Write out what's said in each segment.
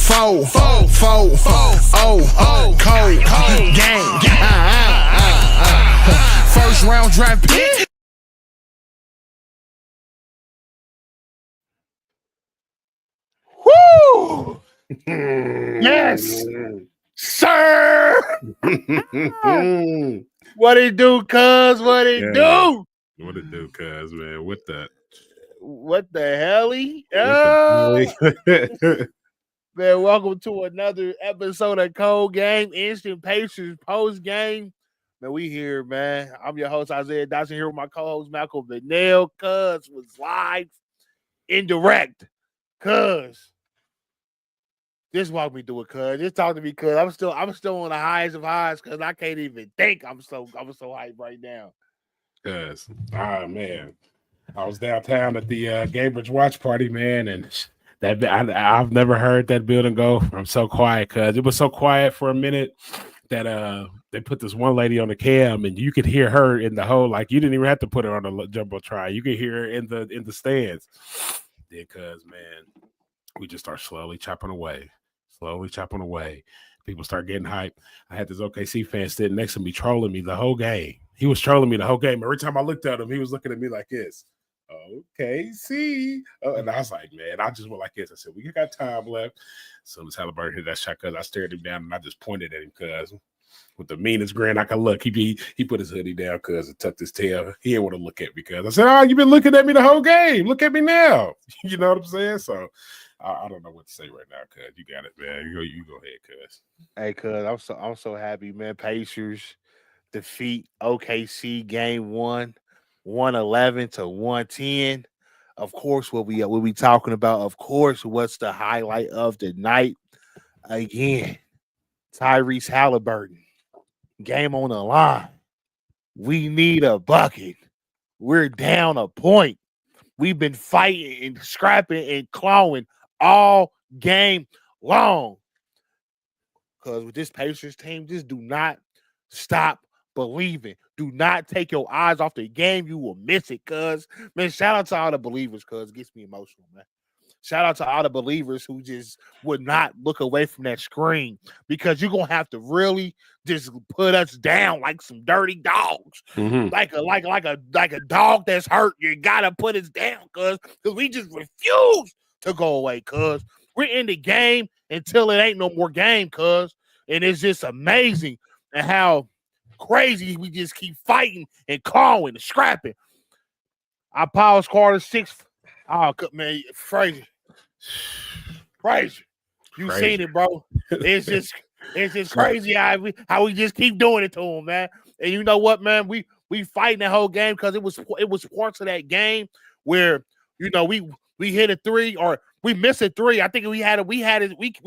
Cold game. First round draft pick. Woo! Yes, sir. What it do, cuz? What it do? What it do, cuz, man? What the helly? Man, welcome to another episode of Cold Game, Instant Pacers Post Game. Man, we here, man. I'm your host, Isaiah Dodson, here with my co-host, Malcolm Vanell. Cuz was live, indirect. Cuz. Just walk me through it, cuz. Just talk to me, cuz. I'm still on the highest of highs, cuz I can't even think. I'm so hyped right now. Cuz, man. I was downtown at the Gamebridge watch party, man, and I've never heard that building go from so quiet, cuz it was so quiet for a minute that they put this one lady on the cam and you could hear her in the whole, like, you didn't even have to put her on the jumbotron. You could hear her in the stands. Then, cuz, man, we just start slowly chopping away. People start getting hyped. I had this OKC fan sitting next to me trolling me the whole game. He was trolling me the whole game. Every time I looked at him, he was looking at me like this. OKC. And I was like, man, I just went like this. I said, we got time left. As soon as Haliburton hit that shot, cuz I stared him down and I just pointed at him, cuz with the meanest grin I could look. He put his hoodie down, cuz, and tucked his tail. He didn't want to look at me, cuz. I said, oh, you've been looking at me the whole game. Look at me now. You know what I'm saying? So I don't know what to say right now, cuz. You got it, man. You go ahead, cuz. Hey, cuz, I'm so happy, man. Pacers defeat OKC game 111 to 110. Of course, what we talking about, of course, what's the highlight of the night? Again, Tyrese Haliburton. Game on the line. We need a bucket. We're down a point. We've been fighting and scrapping and clawing all game long. Because with this Pacers team, just do not stop believing. Do not take your eyes off the game. You will miss it, cuz. Man, shout out to all the believers, cuz. It gets me emotional, man. Shout out to all the believers who just would not look away from that screen, because you're going to have to really just put us down like some dirty dogs. Mm-hmm. Like a dog that's hurt. You got to put us down, cuz we just refuse to go away, cuz. We're in the game until it ain't no more game, cuz. And it's just amazing and how crazy we just keep fighting and clawing and scrapping. I paused quarter 6. Oh, man, crazy. You seen it, bro. It's just crazy how we just keep doing it to them, man. And you know what, man? We fighting the whole game because it was parts of that game where, you know, we hit a 3 or we missed a 3. I think we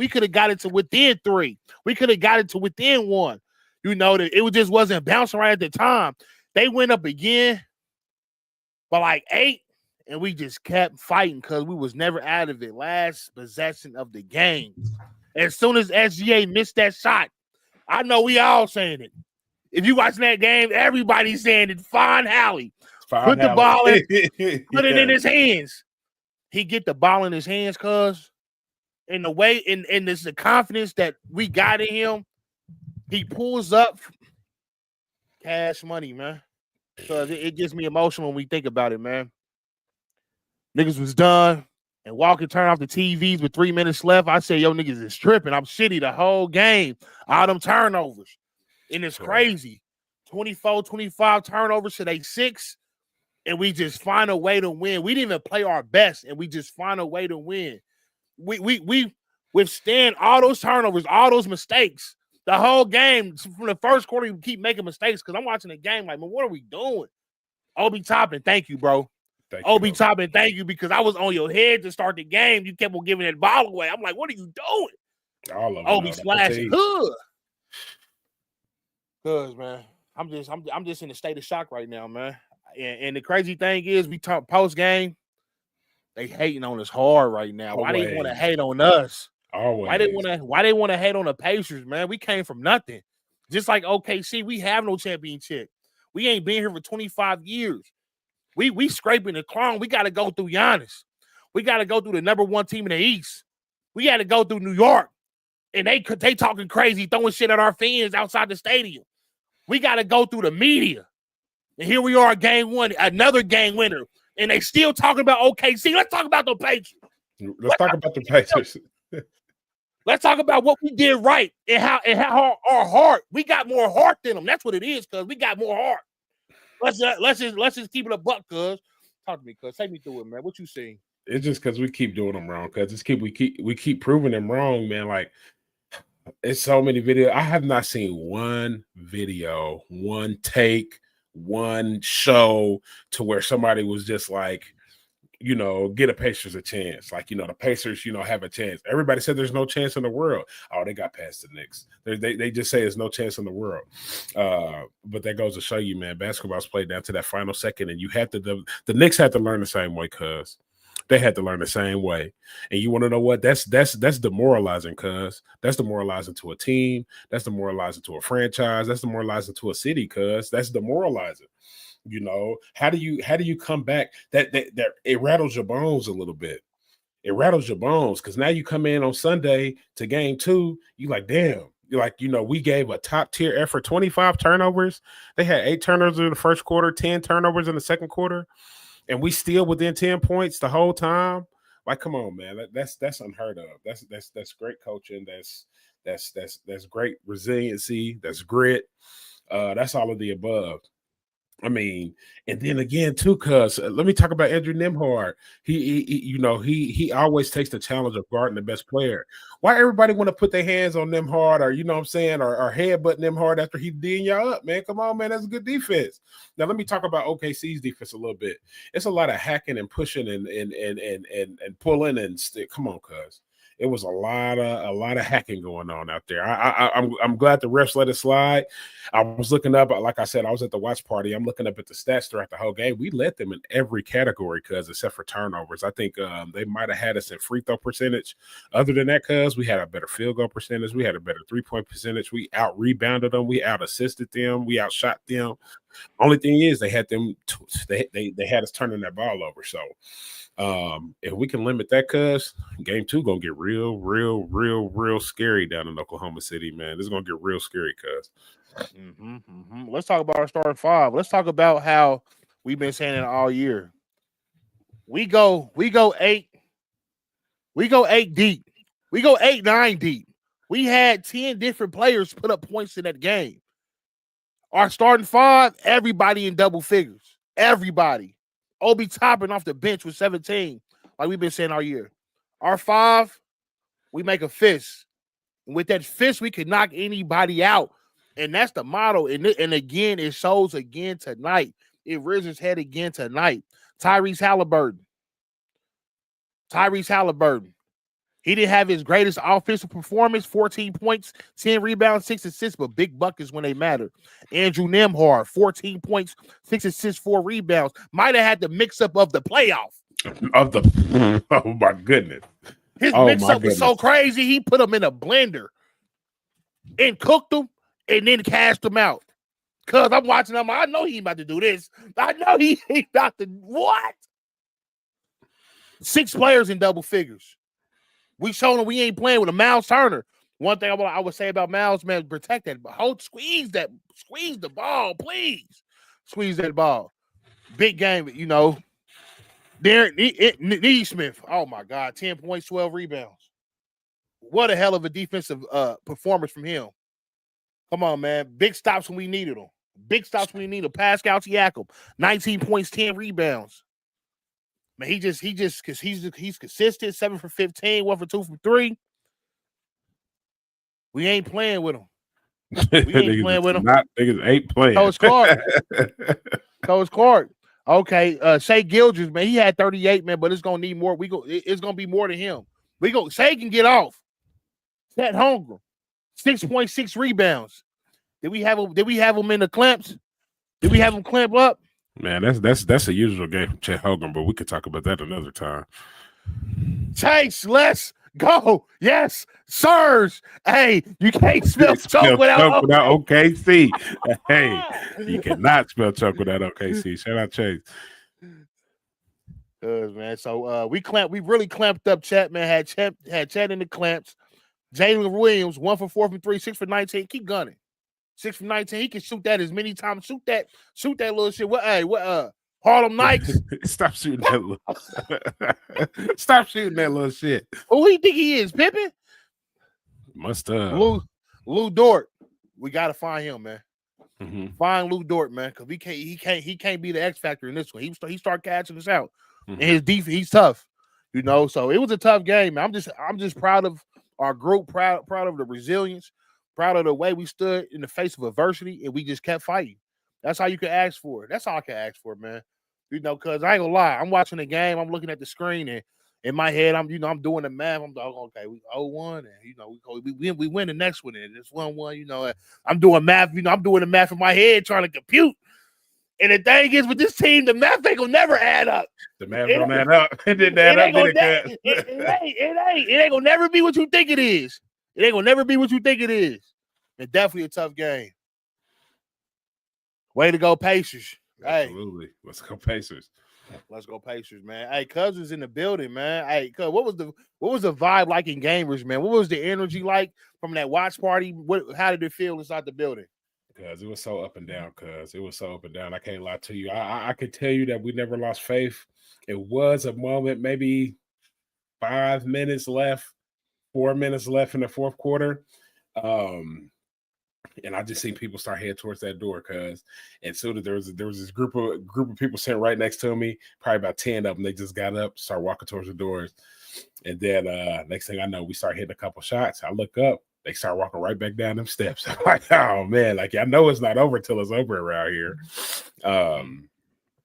could have got it to within 3. We could have got it to within 1. You know, that it just wasn't bouncing right at the time. They went up again by like 8. And we just kept fighting because we was never out of it. Last possession of the game. As soon as SGA missed that shot, I know we all saying it. If you watching that game, everybody's saying it. Find Hallie. Put the ball in, put it in his hands. He get the ball in his hands, cuz. And the way, and this the confidence that we got in him, he pulls up cash money, man. Because it gets me emotional when we think about it, man. Niggas was done, and Walker turned off the TVs with 3 minutes left. I said, yo, niggas is tripping. I'm shitty the whole game. All them turnovers. And it's crazy. 24, 25 turnovers to they 6, and we just find a way to win. We didn't even play our best, and we just find a way to win. We withstand all those turnovers, all those mistakes. The whole game, from the first quarter, we keep making mistakes because I'm watching the game like, man, what are we doing? Obi Toppin, thank you, bro. Obi Toppin, thank you, because I was on your head to start the game. You kept on giving that ball away. I'm like, what are you doing? All of Obi splashing. Cuz, man, I'm just in a state of shock right now, man. And the crazy thing is, we talk post game. They hating on us hard right now. Why they want to hate on us? Always. Why they want to hate on the Pacers, man? We came from nothing. Just like OKC, we have no championship. We ain't been here for 25 years. We scraping the crown. We got to go through Giannis. We got to go through the number 1 team in the East. We had to go through New York, and they talking crazy, throwing shit at our fans outside the stadium. We got to go through the media. And here we are, game one, another game winner. And they still talking about OKC. Let's talk about the Patriots. Let's talk about the Patriots. Let's talk about what we did right and how our heart. We got more heart than them. That's what it is, cuz we got more heart. Let's just keep it a buck, cuz. Talk to me, cuz. Take me through it, man. What you seeing? It's just because we keep doing them wrong, cuz we keep proving them wrong, man. Like, it's so many videos. I have not seen one video, one take, one show to where somebody was just like, get a Pacers a chance. Like, the Pacers, have a chance. Everybody said there's no chance in the world. Oh, they got past the Knicks. They just say there's no chance in the world. But that goes to show you, man, basketball's played down to that final second, and you have to. The Knicks had to learn the same way, cuz. They had to learn the same way. And you want to know what? That's demoralizing, cuz. That's demoralizing to a team. That's demoralizing to a franchise. That's demoralizing to a city, cuz. That's demoralizing. How do you come back? That it rattles your bones a little bit. It rattles your bones because now you come in on Sunday to game 2, you like, damn. You're like, we gave a top tier effort, 25 turnovers. They had 8 turnovers in the first quarter, 10 turnovers in the second quarter, and we still within 10 points the whole time. Like, come on, man. That's unheard of. That's great coaching. That's great resiliency. That's grit. That's all of the above. I mean, and then again too, cuz let me talk about Andrew Nembhard. He always takes the challenge of guarding the best player. Why everybody want to put their hands on Nembhard, or or headbutt Nembhard after he D'ing y'all up, man? Come on, man, that's a good defense. Now let me talk about OKC's defense a little bit. It's a lot of hacking and pushing and pulling and stick. Come on, cuz. It was a lot of hacking going on out there. I'm glad the refs let it slide. I was looking up, like I said, I was at the watch party. I'm looking up at the stats throughout the whole game. We led them in every category, cuz, except for turnovers. I think they might have had us in free throw percentage. Other than that, cuz, we had a better field goal percentage. We had a better 3-point percentage. We out rebounded them. We out assisted them. We outshot them. Only thing is they had them. They had us turning that ball over. So. If we can limit that, cuz game 2 gonna get real scary down in Oklahoma City, man. This is gonna get real scary, cuz. Let's talk about our starting 5. Let's talk about how we've been saying it all year. We go 8. We go 8 deep. We go 8-9 deep. We had 10 different players put up points in that game. Our starting 5, everybody in double figures. Everybody. Obi Toppin off the bench with 17, like we've been saying all year. Our 5, we make a fist. And with that fist, we can knock anybody out. And that's the motto. And again, it shows again tonight. It rears its head again tonight. Tyrese Haliburton. He didn't have his greatest offensive performance, 14 points, 10 rebounds, 6 assists, but big buckets when they matter. Andrew Nembhard, 14 points, 6 assists, 4 rebounds. Might have had the mix-up of the playoff. Oh, my goodness. His mix-up was so crazy, he put them in a blender and cooked them and then cashed them out. Because I'm watching him, I know he about to do this. I know he about to, what? 6 players in double figures. We showing him we ain't playing with a Miles Turner. One thing I would say about Miles, man, protect that. Squeeze the ball, please. Squeeze that ball. Big game, Darren Neesmith. Oh my God, 10 points, 12 rebounds. What a hell of a defensive performance from him. Come on, man. Big stops when we needed them. Big stops when we needed Pascal Siakam. 19 points, 10 rebounds. Man, he's consistent, 7 for 15, 1 for 2 from 3. We ain't playing with him. Niggas ain't playing. Coach Clark. Okay, Shea Gilgeous, man, he had 38, man, but it's gonna need more. It's gonna be more than him. Shea can get off. Chet Holmgren, 6.6 rebounds. Did we have him in the clamps? Did we have him clamp up? Man, that's a usual game from Chet Holmgren, but we could talk about that another time. Chase, let's go. Yes, sirs. Hey, you can't spell choke without OKC. Hey, you cannot spell choke without OKC. Shout out Chase. Cause man, so we really clamped up Chat, man. Had Chat in the clamps. Jalen Williams, 1 for 4 from 3, 6 for 19. Keep gunning. 6 from 19. He can shoot that as many times. Shoot that little shit. What Harlem Knights? Stop shooting that little Stop shooting that little shit. Who do you think he is, Pippen? Must have. Lou Dort. We gotta find him, man. Mm-hmm. Find Lou Dort, man, because he can't be the X factor in this one. He start catching us out. Mm-hmm. And his defense, he's tough, you know. So it was a tough game, man. I'm just proud of our group, proud of the resilience, proud of the way we stood in the face of adversity, and we just kept fighting. That's all you can ask for. That's all I can ask for, man. You know, because I ain't gonna lie, I'm watching the game, I'm looking at the screen, and in my head, I'm doing the math. I'm like, okay, we 0-1, and we win the next one, and it's 1-1. You know, I'm doing math. You know, I'm doing the math in my head, trying to compute. And the thing is, with this team, the math ain't gonna never add up. The math don't add up. It didn't add up. It ain't gonna never be what you think it is. It ain't gonna never be what you think it is. It's definitely a tough game. Way to go, Pacers. Absolutely. Hey. Let's go, Pacers. Let's go, Pacers, man. Hey, Cousins in the building, man. Hey, Cuz, what was the vibe like in Gamers, man? What was the energy like from that watch party? How did it feel inside the building? Because it was so up and down, I can't lie to you. I could tell you that we never lost faith. It was a moment, maybe 4 minutes left in the fourth quarter. And I just seen people start heading towards that door, and soon as there was this group of people sitting right next to me, probably about 10 of them. They just got up, start walking towards the doors, and then next thing I know, we start hitting a couple shots. I look up, they start walking right back down them steps. I'm like, oh man, like I know it's not over till it's over around here. And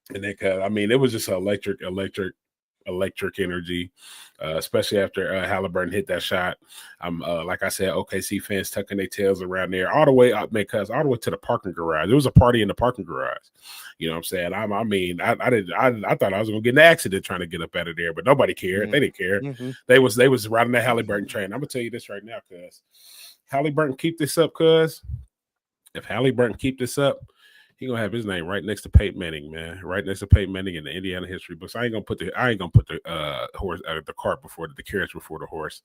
then, I mean, it was just an electric energy, especially after Haliburton hit that shot. I'm like I said, OKC fans tucking their tails around there all the way up, because all the way to the parking garage. There was a party in the parking garage. You know what I'm saying? I thought I was gonna get in an accident trying to get up out of there, but nobody cared. They didn't care. They was riding that Haliburton train. I'm gonna tell you this right now, cuz Haliburton keep this up, if Haliburton keep this up, he gonna have his name right next to Peyton Manning, man. Right next to Peyton Manning in the Indiana history books. I ain't gonna put the horse the cart before the carriage before the horse.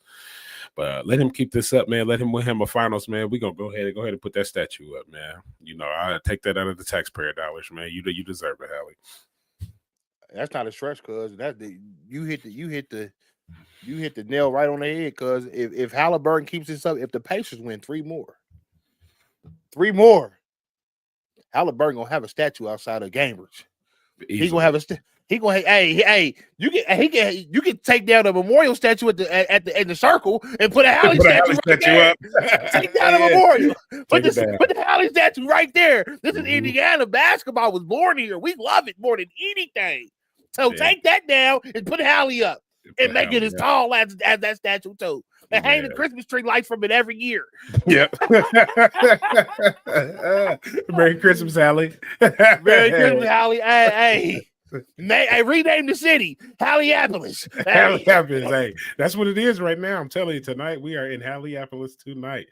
But let him keep this up, man. Let him win him a finals, man. We gonna go ahead and put that statue up, man. You know, I take that out of the taxpayer dollars, man. You deserve it, Hallie. That's not a stretch, cuz you hit the nail right on the head. Cuz if Haliburton keeps this up, if the Pacers win 3 more. Haliburton gonna have a statue outside of Gamers. He gonna have you can take down the memorial statue at the circle and put a Hallie statue up. Take down the memorial. Put the Hallie statue right there. This is Indiana. Basketball was born here. We love it more than anything. So take that down and put Hallie up and make it as tall as that statue too. And hang the Christmas tree lights from it every year. Yep. Merry Christmas, Hallie. Merry Christmas, Hallie. Hey, rename the city, Halliapolis. Halliapolis. Hey, that's what it is right now. I'm telling you, tonight we are in Halliapolis tonight.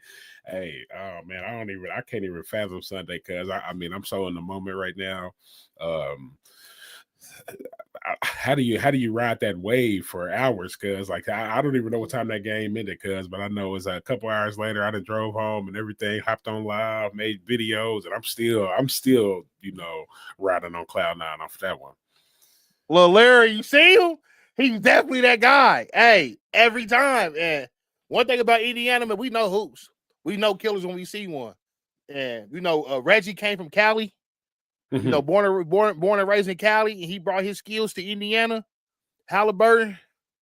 Hey, oh man, I can't even fathom Sunday, because I mean, I'm so in the moment right now. How do you ride that wave for hours? Because like I don't even know what time that game ended, but I know it's a couple hours later. I done drove home and everything, hopped on live, made videos, and I'm still riding on cloud 9 off that one. Well, Larry, you see him? He's definitely that guy. Hey, every time. And one thing about Indiana, man, we know hoops. We know killers when we see one. And Reggie came from Cali. You know, born and raised in Cali, and he brought his skills to Indiana. Haliburton,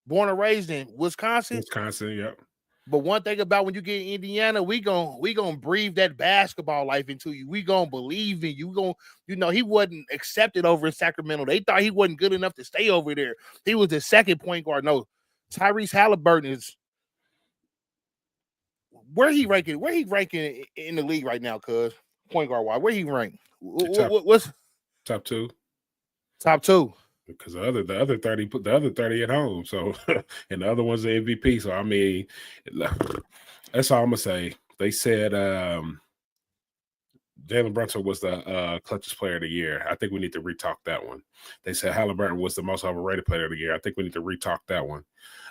born and raised in Wisconsin. Yep. But one thing about when you get in Indiana, we gonna breathe that basketball life into you. We gonna believe in you. He wasn't accepted over in Sacramento. They thought he wasn't good enough to stay over there. He was the second point guard. No, Tyrese Haliburton is where he ranking in the league right now, cuz point guard wise. Where he ranked? What's top 2? Top 2. Because the other 30 put the other 30 at home. So and the other one's the MVP. So I mean, that's all I'm gonna say. They said Jalen Brunson was the clutchest player of the year. I think we need to retalk that one. They said Haliburton was the most overrated player of the year. I think we need to retalk that one.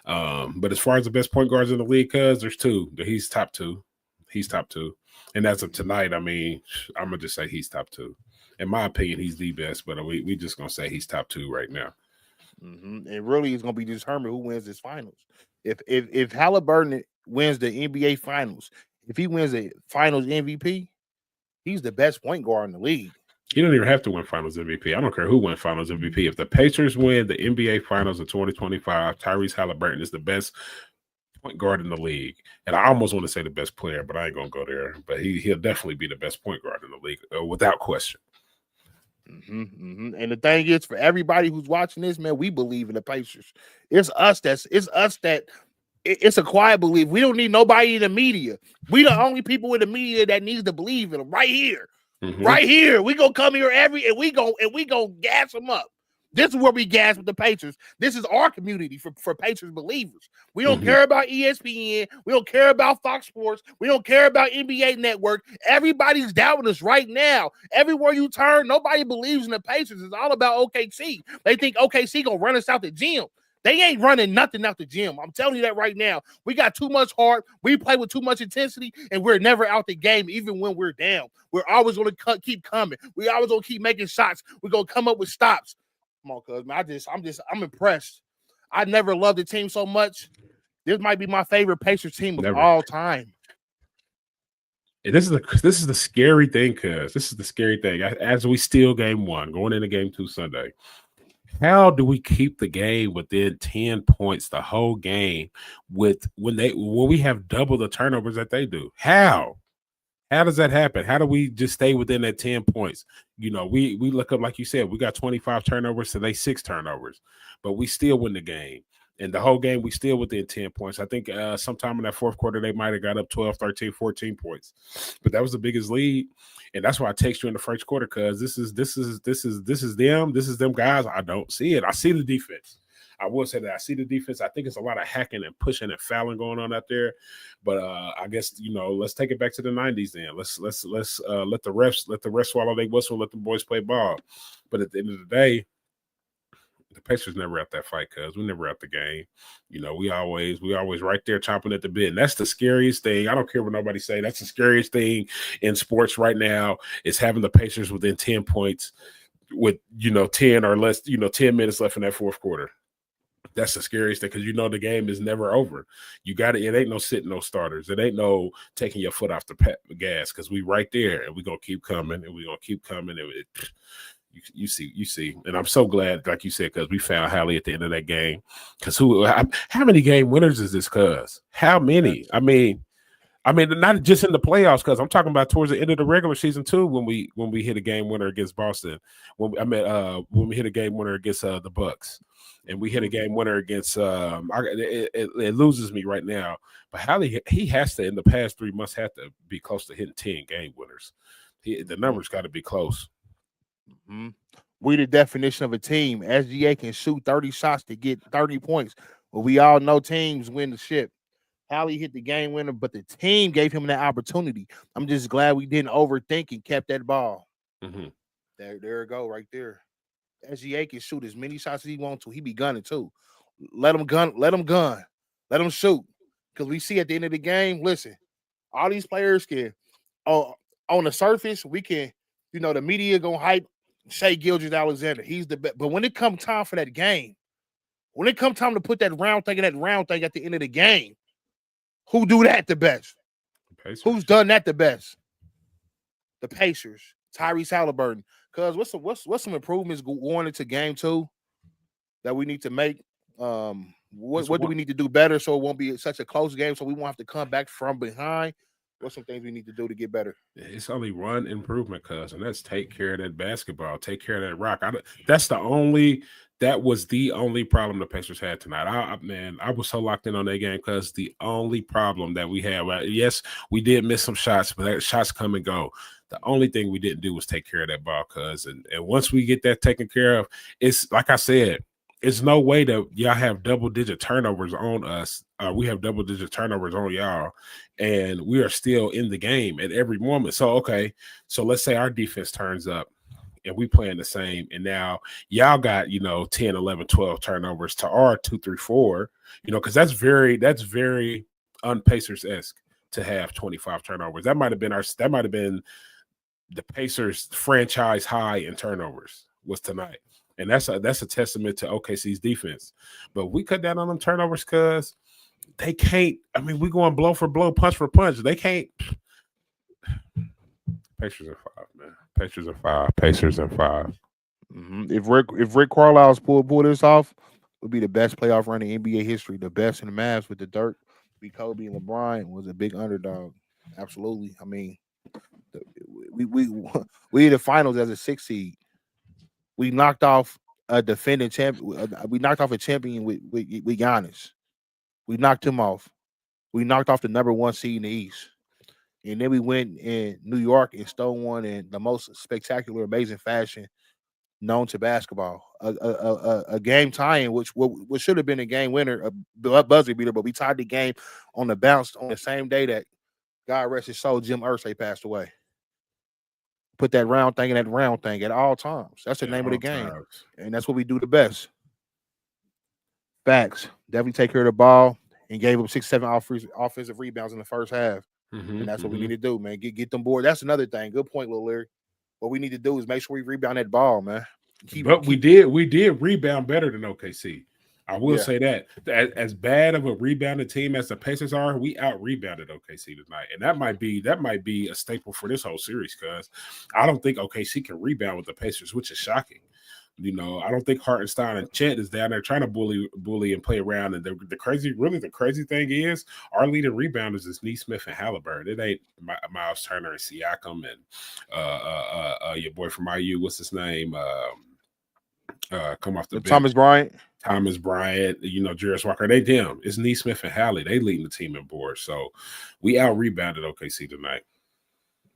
But as far as the best point guards in the league, cuz there's two. He's top two. He's top two. And as of tonight, I mean, I'm gonna just say he's top two. In my opinion, he's the best, but we just gonna say he's top two right now. Mm-hmm. And really, it's gonna be determined who wins this finals. If Haliburton wins the NBA Finals, if he wins the Finals MVP, he's the best point guard in the league. He don't even have to win Finals MVP. I don't care who wins Finals MVP. If the Pacers win the NBA Finals in 2025, Tyrese Haliburton is the best point guard in the league. And I almost want to say the best player, but I ain't gonna go there. But he'll definitely be the best point guard in the league, without question. Mm-hmm, mm-hmm. And the thing is, for everybody who's watching this, man, we believe in the Pacers. It's us that it's a quiet belief. We don't need nobody in the media. We the only people in the media that needs to believe in them right here. Mm-hmm. Right here. We gonna come here and we gonna gas them up. This is where we gas with the Pacers. This is our community for Pacers believers. We don't care about ESPN. We don't care about Fox Sports. We don't care about NBA Network. Everybody's doubting us right now. Everywhere you turn, nobody believes in the Pacers. It's all about OKC. They think OKC gonna run us out the gym. They ain't running nothing out the gym. I'm telling you that right now. We got too much heart. We play with too much intensity, and we're never out the game, even when we're down. We're always going to keep coming. We always going to keep making shots. We're going to come up with stops. Come on, cuz, man. I'm impressed. I never loved the team so much. This might be my favorite Pacers team of all time. And this is the scary thing, cuz. This is the scary thing. As we steal game one, going into game two Sunday. How do we keep the game within 10 points the whole game when we have double the turnovers that they do? How does that happen? How do we just stay within that 10 points? You know, we look up, like you said, we got 25 turnovers, so they 6 turnovers, but we still win the game. And the whole game, we still within 10 points. I think sometime in that fourth quarter, they might have got up 12, 13, 14 points. But that was the biggest lead. And that's why I text you in the first quarter, because this is them guys. I don't see it. I see the defense. I will say that I see the defense. I think it's a lot of hacking and pushing and fouling going on out there. But I guess, you know, let's take it back to the 90s then. Let's let the refs swallow their whistle, let the boys play ball. But at the end of the day, the Pacers never out that fight, cuz we never out the game. You know, we always right there chomping at the bit. And that's the scariest thing. I don't care what nobody say. That's the scariest thing in sports right now, is having the Pacers within 10 points with, 10 or less, 10 minutes left in that fourth quarter. That's the scariest thing, because the game is never over. It ain't no sitting, no starters. It ain't no taking your foot off the gas, because we right there, and we're going to keep coming, and we're going to keep coming. And you see, and I'm so glad, like you said, because we found Hallie at the end of that game. Because how many game winners is this? Cuz how many? I mean, not just in the playoffs. Because I'm talking about towards the end of the regular season too. When we hit a game winner against Boston, when we hit a game winner against the Bucks, and we hit a game winner against. It loses me right now, but Hallie, he has to, in the past 3 months, have to be close to hitting 10 game winners. The numbers got to be close. Mm-hmm. We the definition of a team. SGA can shoot 30 shots to get 30 points. But we all know teams win the ship. Hallie hit the game winner, but the team gave him that opportunity. I'm just glad we didn't overthink and kept that ball. Mm-hmm. There it go right there. SGA can shoot as many shots as he wants to. He be gunning too. Let him gun. Let him shoot. Because we see at the end of the game, listen, all these players can, on the surface, we can, the media gonna hype Shai Gilgeous-Alexander. He's the best. But when it comes time for that game, when it comes time to put that round thing at the end of the game, who do that the best? Pacers. Who's done that the best? The Pacers. Tyrese Haliburton. Cuz what's some improvements going into game 2 that we need to make? What do we need to do better so it won't be such a close game, so we won't have to come back from behind? What's some things we need to do to get better? It's only one improvement, cuz, and that's take care of that basketball, take care of that rock. That was the only problem the Pacers had tonight. I was so locked in on that game, because the only problem that we had, yes, we did miss some shots, but that shots come and go. The only thing we didn't do was take care of that ball, cuz, and once we get that taken care of, it's like I said, it's no way that y'all have double-digit turnovers on us. We have double-digit turnovers on y'all, and we are still in the game at every moment. So, okay, so let's say our defense turns up and we playing the same, and now y'all got, 10, 11, 12 turnovers to our 2, 3, 4, because that's very un-Pacers-esque to have 25 turnovers. That might have been the Pacers franchise high in turnovers was tonight. And that's a testament to OKC's defense. But we cut down on them turnovers because they can't. I mean, we going blow for blow, punch for punch. They can't. Pacers are 5, man. Pacers are 5. Pacers are 5. Mm-hmm. If Rick Carlisle's pull this off, would be the best playoff run in NBA history. The best in the Mavs with the Dirk, be Kobe and LeBron was a big underdog. Absolutely. I mean, we the finals as a 6 seed. We knocked off a defending champion. We knocked off a champion with Giannis. We knocked him off. We knocked off the number 1 seed in the East. And then we went in New York and stole one in the most spectacular, amazing fashion known to basketball. A game tie-in, which should have been a game winner, a buzzer beater, but we tied the game on the bounce on the same day that, God rest his soul, Jim Irsay passed away. Put that round thing in that round thing at all times. That's the name of the game. And that's what we do the best. Facts. Definitely take care of the ball and gave them 6, 7 offensive rebounds in the first half. Mm-hmm, and that's what we need to do, man. Get them board. That's another thing. Good point, Lil Larry. What we need to do is make sure we rebound that ball, man. We did rebound better than OKC. I will say that. As bad of a rebounding team as the Pacers are, we out-rebounded OKC tonight. And that might be a staple for this whole series, because I don't think OKC can rebound with the Pacers, which is shocking. I don't think Hartenstein and Chet is down there trying to bully and play around. And the crazy thing is, our leading rebounders is Nesmith and Haliburton. It ain't Miles Turner and Siakam and your boy from IU. What's his name? Come off the bench. Thomas Bryant, Jarius Walker. They them. It's Nesmith and Hallie. They leading the team in boards. So we out rebounded OKC tonight.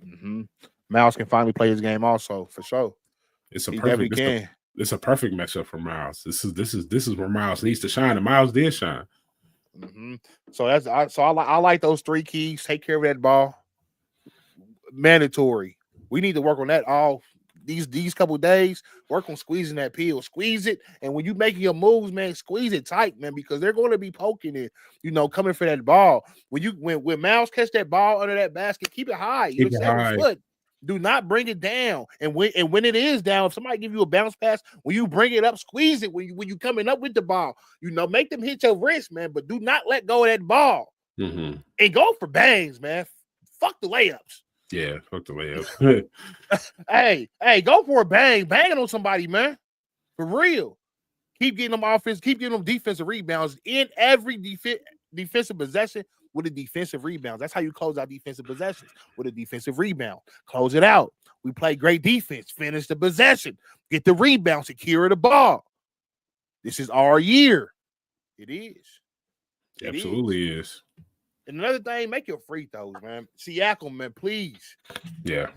Mm-hmm. Miles can finally play his game also, for sure. It's a perfect matchup for Miles. This is where Miles needs to shine, and Miles did shine. Mm-hmm. So I like those 3 keys. Take care of that ball. Mandatory. We need to work on that all these couple of days. Work on squeezing that peel. Squeeze it, and when you making your moves, man, squeeze it tight, man, because they're going to be poking it, coming for that ball. When Miles catch that ball under that basket, keep it high. Keep it high. Foot. Do not bring it down. And when it is down, if somebody give you a bounce pass, when you bring it up, squeeze it when you coming up with the ball. Make them hit your wrist, man, but do not let go of that ball. Mm-hmm. And go for bangs, man. Fuck the layups. Yeah, fuck the layups. hey, go for a banging on somebody, man. For real. Keep getting them offense, keep getting them defensive rebounds in every defensive possession. With a defensive rebound. That's how you close out defensive possessions, with a defensive rebound. Close it out. We play great defense. Finish the possession. Get the rebound. Secure the ball. This is our year. It is. It absolutely is. And another thing, make your free throws, man. Siakam, man, please. Yeah.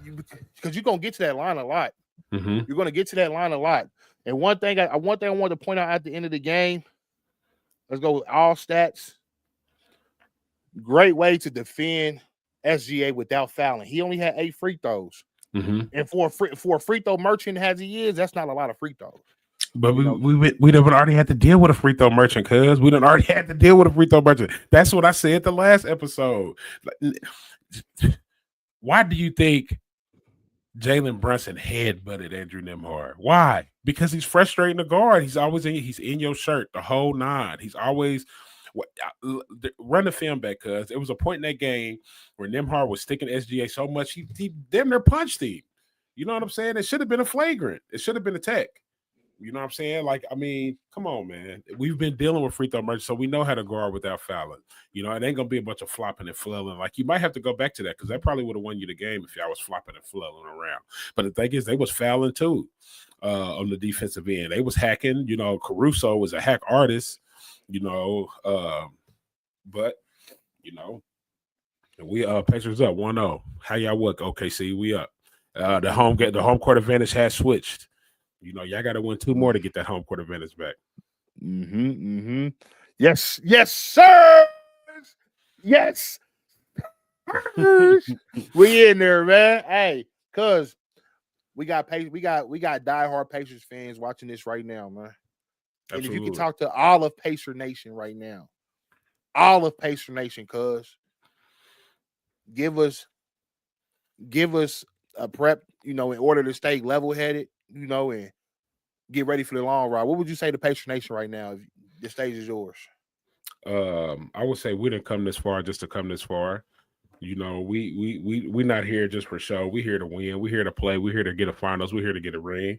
Because you're going to get to that line a lot. Mm-hmm. You're going to get to that line a lot. And one thing I want to point out at the end of the game, let's go with all stats. Great way to defend SGA without fouling. He only had 8 free throws. Mm-hmm. And for a free throw merchant as he is, that's not a lot of free throws. But we already had to deal with a free throw merchant, cuz we done already had to deal with a free throw merchant. That's what I said the last episode. Why do you think Jalen Brunson headbutted Andrew Nembhard? Why? Because he's frustrating the guard. He's in your shirt the whole 9. He's always run the film back, cuz there was a point in that game where Nembhard was sticking SGA so much he damn near punched him. You know what I'm saying? It should have been a flagrant. It should have been a tech. You know what I'm saying? Come on, man. We've been dealing with free throw merchants, so we know how to guard without fouling. It ain't gonna be a bunch of flopping and flailing. You might have to go back to that, because that probably would have won you the game if y'all was flopping and flailing around. But the thing is, they was fouling too on the defensive end. They was hacking. Caruso was a hack artist. But we Pacers up 1-0. How y'all look? OKC, we up. The home court advantage has switched. Y'all got to win 2 more to get that home court advantage back. Yes, sir. Yes. We in there, man. Hey, cuz we got diehard Pacers fans watching this right now, man. And Absolutely. if you can talk to all of Pacer Nation right now, all of Pacer Nation, cuz give us a prep, in order to stay level-headed, and get ready for the long ride. What would you say to Pacer Nation right now? If the stage is yours. I would say we didn't come this far just to come this far. We not here just for show. We here to win. We here to play. We here to get a finals. We here to get a ring.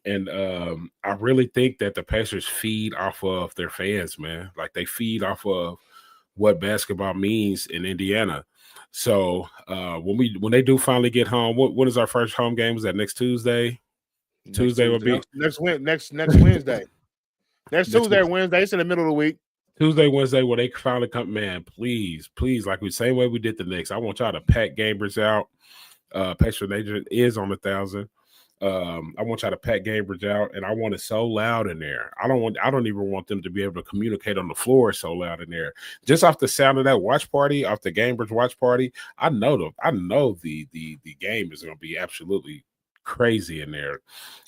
And I really think that the Pacers feed off of their fans, man. Like they feed off of what basketball means in Indiana. So when they do finally get home, what is our first home game? Is that next Tuesday? Tuesday will be next Wednesday. Next Tuesday or Wednesday. It's in the middle of the week. Tuesday, Wednesday, when they finally come, man, please, like we same way we did the Knicks. I want y'all to pack Gamebridge out. Pacer Nation is on 1,000. I want y'all to pack Gamebridge out, and I want it so loud in there. I don't even want them to be able to communicate on the floor so loud in there. Just off the sound of that watch party, off the Gamebridge watch party, I know the game is going to be absolutely crazy in there.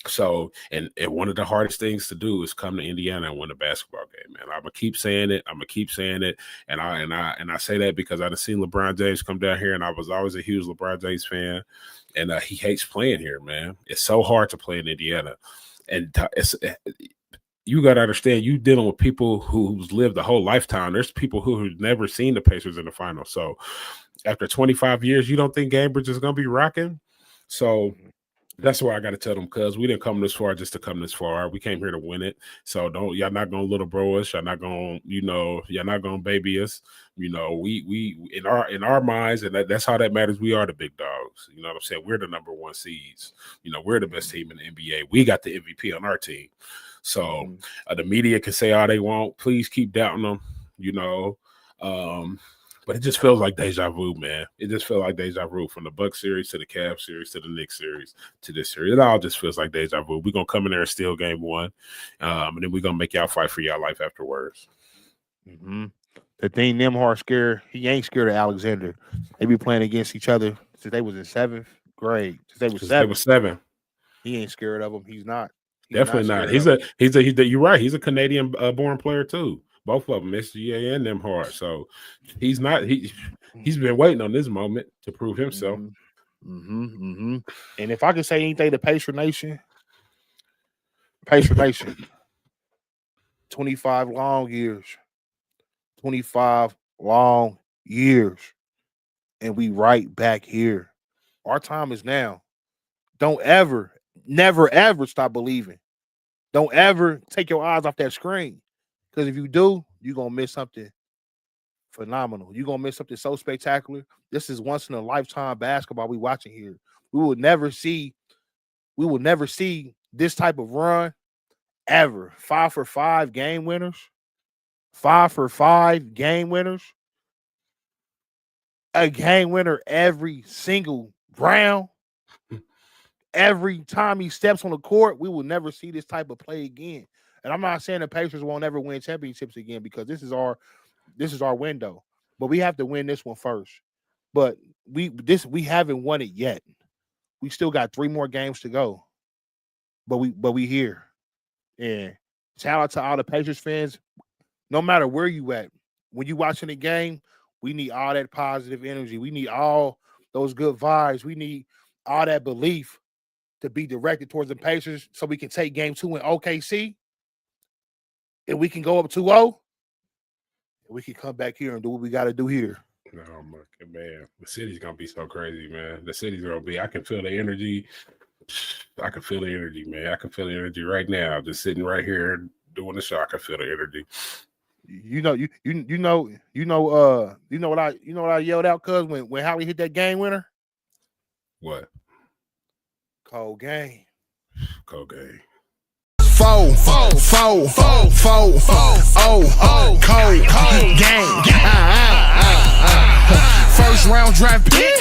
So, and one of the hardest things to do is come to Indiana and win a basketball game, man. I'm gonna keep saying it. And I say that because I done seen LeBron James come down here, and I was always a huge LeBron James fan, and he hates playing here, man. It's so hard to play in Indiana, and you got to understand, you dealing with people who's lived a whole lifetime. There's people who've never seen the Pacers in the finals. So, after 25 years, you don't think Gamebridge is gonna be rocking? So. That's why I got to tell them, cuz we didn't come this far just to come this far. We came here to win it. So y'all not gonna little bro us. Y'all not gonna, y'all not gonna baby us. We in our minds, and that's how that matters. We are the big dogs. You know what I'm saying? We're the number one seeds. We're the best team in the NBA. We got the MVP on our team. So the media can say all they want. Please keep doubting them. But it just feels like deja vu, man. It just feels like deja vu from the Bucks series to the Cavs series to the Knicks series to this series. It all just feels like deja vu. We're going to come in there and steal game one, and then we're going to make y'all fight for y'all life afterwards. The thing Nembhard scared, he ain't scared of Alexander. They be playing against each other since they was in 7th grade. Since they was 7. He ain't scared of him. He's not. Definitely not. He's you're right. He's a Canadian born player too. Both of them, SGA and Nembhard. So he's been waiting on this moment to prove himself. And if I could say anything to Pacer Nation, 25 long years. 25 long years. And we right back here. Our time is now. Don't ever, never, ever stop believing. Don't ever take your eyes off that screen. Because if you do, you're going to miss something phenomenal. You're going to miss something so spectacular. This is once in a lifetime basketball we watching here. We will never see this type of run ever. 5 for 5 game winners. 5 for 5 game winners. A game winner every single round. Every time he steps on the court, we will never see this type of play again. And I'm not saying the Pacers won't ever win championships again because this is our window. But we have to win this one first. But we haven't won it yet. We still got 3 more games to go. But we here. And shout out to all the Pacers fans. No matter where you at, when you watching the game, we need all that positive energy. We need all those good vibes. We need all that belief to be directed towards the Pacers so we can take game 2 in OKC. And we can go up 2-0. And we can come back here and do what we got to do here. Oh, man. The city's going to be so crazy, man. The city's going to be, I can feel the energy. I can feel the energy, man. I can feel the energy right now. I'm just sitting right here doing the show. I can feel the energy. You know what I yelled out, cuz when Howie hit that game winner? What? Cold game. Cold game. Four, cold game. First round draft pick.